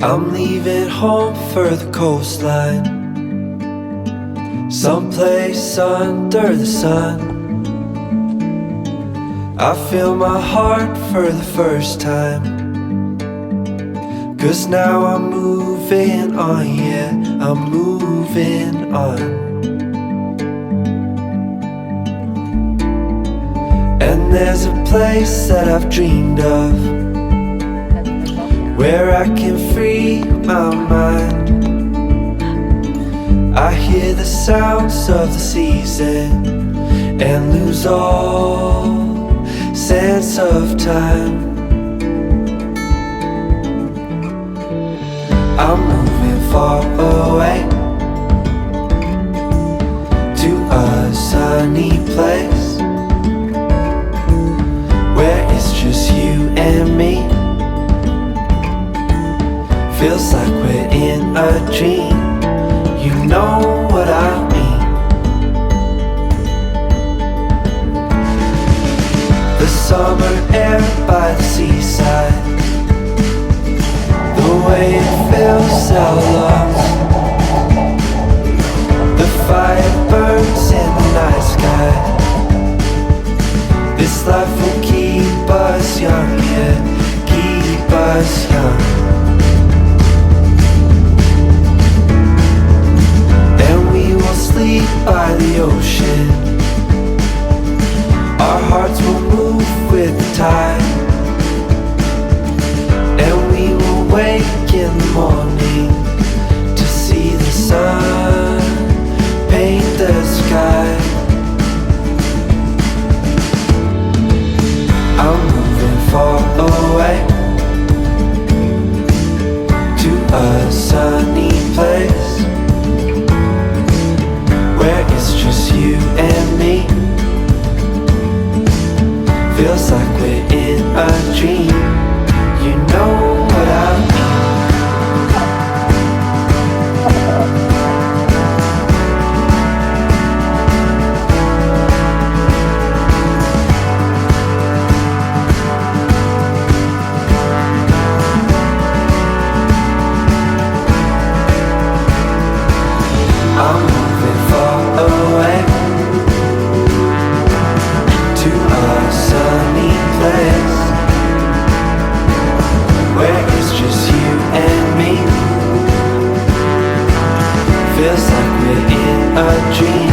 I'm leaving home for the coastline, someplace under the sun. I feel my heart for the first time, 'cause now I'm moving on, yeah, I'm moving on. And there's a place that I've dreamed of, where I can free my mind. I hear the sounds of the season and lose all sense of time. I'm moving far away to a sunny place, where it's just you and me. Feels like we're in a dream, you know what I mean. The summer air by the seaside, the way it fills our lungs, the fire burns in the night sky. This life will keep us young, yeah, keep us young. Sleep by the ocean, our hearts will move with the tide, and we will wake in the morning to see the sun paint the sky. I'm moving far away to a sunny place, where it's just you and me. Feels like we're in a dream, you know what I mean. I'm moving far away to a sunny place, where it's just you and me. Feels like we're in a dream,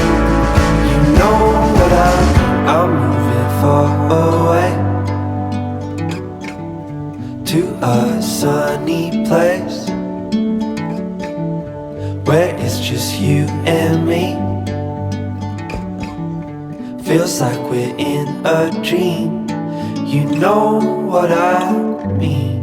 you know what I mean. I'm moving far away to a sunny place, where it's just you and me. Feels like we're in a dream, you know what I mean.